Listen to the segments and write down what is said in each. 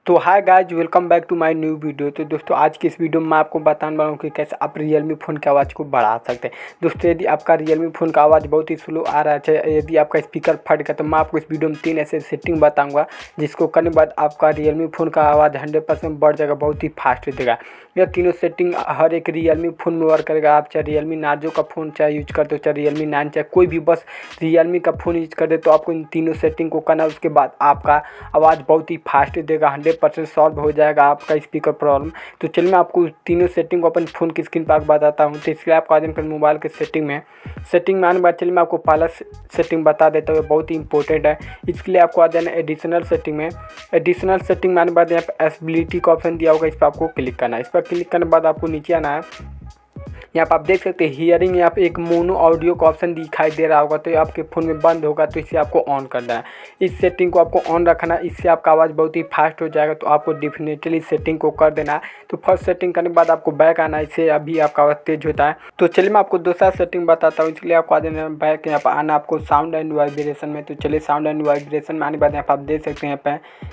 तो hi guys, welcome back to my new video. तो दोस्तों आज की इस वीडियो में मैं आपको बताने वाला हूँ कि कैसे आप रियलमी फ़ोन की आवाज़ को बढ़ा सकते हैं। दोस्तों यदि आपका रियलमी फ़ोन का आवाज़ बहुत ही स्लो आ रहा है, यदि आपका स्पीकर फट गया, तो मैं आपको इस वीडियो में 3 ऐसे सेटिंग बताऊँगा जिसको करने के बाद आपका रियलमी फ़ोन का आवाज़ 100% बढ़ जाएगा, बहुत ही फास्ट देगा। यह तीनों सेटिंग हर एक रियलमी फ़ोन में वर्क करेगा। आप चाहे रियलमी नार्जो का फ़ोन चाहे यूज करते हो, चाहे रियलमी 9 चाहे कोई भी बस रियलमी का फ़ोन यूज कर दे, तो आपको इन तीनों सेटिंग को करना है। उसके बाद आपका आवाज़ बहुत ही फास्ट देगा, 100% सॉल्व हो जाएगा आपका स्पीकर प्रॉब्लम। तो चलिए मैं आपको तीनों सेटिंग को अपन फ़ोन की स्क्रीन पर बताता हूँ। तो इसके लिए आपको आ जाना मोबाइल के सेटिंग में आने के बाद चलिए मैं आपको पहला सेटिंग बता देता हूँ, बहुत ही इंपॉर्टेंट है। इसके लिए आपको आ जाना एडिशनल सेटिंग में आने के बाद यहाँ पर एसेबिलिटी का ऑप्शन दिया होगा, इस पर आपको क्लिक करना है। इस पर क्लिक करने के बाद आपको नीचे आना है। यहाँ पर आप देख सकते हैं हियरिंग, यहाँ पे एक मोनो ऑडियो का ऑप्शन दिखाई दे रहा होगा, तो ये आपके फ़ोन में बंद होगा, तो इसे आपको ऑन करना है। इस सेटिंग को आपको ऑन रखना है, इससे आपका आवाज़ बहुत ही फास्ट हो जाएगा। तो आपको डेफिनेटली इस सेटिंग को कर देना है। तो फर्स्ट सेटिंग करने के बाद आपको बैक आना है, इससे अभी आपका आवाज़ तेज होता है। तो चलिए मैं आपको दूसरा सेटिंग बताता हूँ। इसलिए आपको आ जाना बैक, यहाँ पर आना आपको साउंड एंड वाइब्रेशन में। तो चलिए साउंड एंड वाइब्रेशन में आने के बाद यहाँ पर आप देख सकते हैं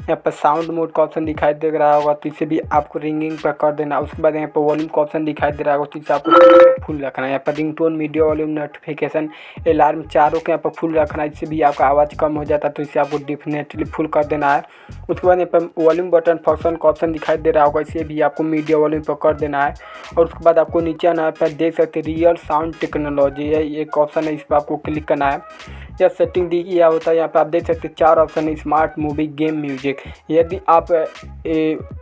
यहाँ पर साउंड मोड का ऑप्शन दिखाई दे रहा होगा, तो इसे भी आपको रिंगिंग पर कर देना। उसके बाद यहाँ पर वॉल्यूम का ऑप्शन दिखाई दे रहा होगा, तो इसे आपको फुल रखना है। यहाँ पर ringtone, media volume, notification, alarm चारों के यहाँ पर फुल रखना है। इससे भी आपका आवाज़ कम हो जाता है, तो इसे आपको डेफिनेटली फुल कर देना है। उसके बाद यहाँ पर वॉल्यूम बटन फंक्शन का ऑप्शन दिखाई दे रहा होगा, इसे भी आपको मीडिया वॉल्यूम पर कर देना है। और उसके बाद आपको नीचे आना है, पर देख सकते हैं रियल साउंड टेक्नोलॉजी है, एक ऑप्शन है, इस पर आपको क्लिक करना है। यह सेटिंग दी गया होता है। यहाँ पर आप देख सकते हैं 4 ऑप्शन है, स्मार्ट, मूवी, गेम, म्यूजिक। यदि आप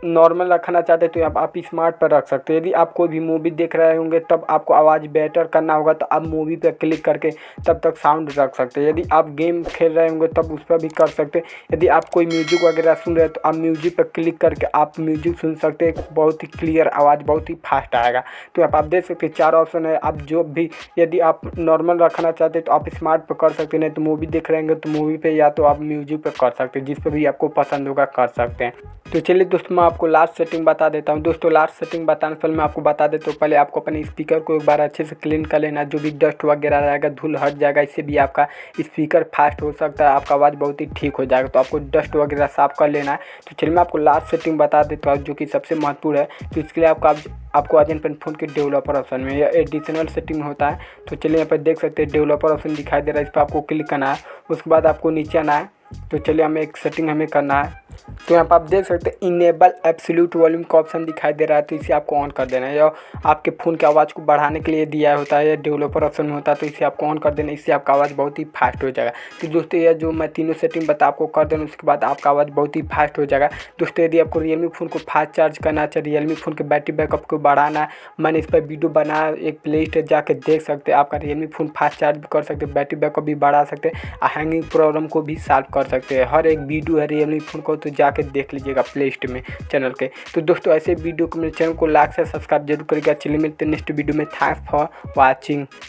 नॉर्मल रखना चाहते हैं तो यहाँ पर आप स्मार्ट पर रख सकते हैं। यदि आप कोई भी मूवी देख रहे होंगे तब आपको आवाज़ बेटर करना होगा, तो आप मूवी पर क्लिक करके तब तक साउंड रख सकते हैं। यदि आप गेम खेल रहे होंगे तब उस पर भी कर सकते हैं। यदि आप कोई म्यूजिक वगैरह सुन रहे हैं तो आप म्यूजिक पर क्लिक करके आप म्यूजिक सुन सकते हैं, बहुत ही क्लियर आवाज़, बहुत ही फास्ट आएगा। तो यहाँ पर आप देख सकते हैं 4 ऑप्शन है। आप जो भी, यदि आप नॉर्मल रखना चाहते हैं तो आप स्मार्ट पर कर सकते हैं, नहीं तो मूवी देख रहे होंगे तो मूवी पे, या तो आप म्यूजिक पे कर सकते हैं, जिस पर भी आपको पसंद होगा कर सकते हैं। तो चलिए दोस्तों मैं आपको लास्ट सेटिंग बता देता हूँ। दोस्तों लास्ट सेटिंग बताने से पहले मैं आपको बता देता हूँ, पहले आपको अपने स्पीकर को एक बार अच्छे से क्लीन कर लेना। जो भी डस्ट वगैरह रहेगा, धूल हट जाएगा, इससे भी आपका स्पीकर फास्ट हो सकता है, आपका आवाज़ बहुत ही ठीक हो जाएगा। तो आपको डस्ट वगैरह साफ कर लेना है। तो चलिए मैं आपको लास्ट सेटिंग बता देता हूँ, जो कि सबसे महत्वपूर्ण है। तो इसके लिए आपको आ जाना फ़ोन के डेवलपर ऑप्शन में, या एडिशनल सेटिंग होता है। तो चलिए यहाँ पर देख सकते हैं डेवलपर ऑप्शन दिखाई दे रहा है, इस पर आपको क्लिक करना है। उसके बाद आपको नीचे आना है। तो चलिए हमें एक सेटिंग हमें करना है। तो यहाँ पर आप देख सकते हैं इनेबल एब्सोल्यूट वॉल्यूम का ऑप्शन दिखाई दे रहा है, तो इसे आपको ऑन कर देना है। या आपके फ़ोन की आवाज़ को बढ़ाने के लिए दिया होता है, या डेवलपर ऑप्शन में होता है, तो इसे आपको ऑन कर देना। इससे आपका आवाज़ बहुत ही फास्ट हो जाएगा। तो दोस्तों यह जो मैं तीनों सेटिंग बता आपको कर देना, उसके बाद आपका आवाज़ बहुत ही फास्ट हो जाएगा। दोस्तों यदि आपको रियलमी फ़ोन को फास्ट चार्ज करना है, रियलमी फ़ोन के बैटरी बैकअप को बढ़ाना है, मैंने इस पर वीडियो बनाया, एक प्ले लिस्ट जाकर देख सकते हैं। आपका रियलमी फ़ोन फास्ट चार्ज भी कर सकते हैं, बैटरी बैकअप भी बढ़ा सकते हैं, हैंगिंग प्रॉब्लम को भी सॉल्व कर सकते हैं। हर एक वीडियो है रियलमी फ़ोन को, तो जाके देख लीजिएगा प्ले लिस्ट में चैनल के। तो दोस्तों ऐसे वीडियो को मेरे चैनल को लाइक से सब्सक्राइब जरूर करिएगा। चलिए मिलते हैं नेक्स्ट वीडियो में। Thanks for watching.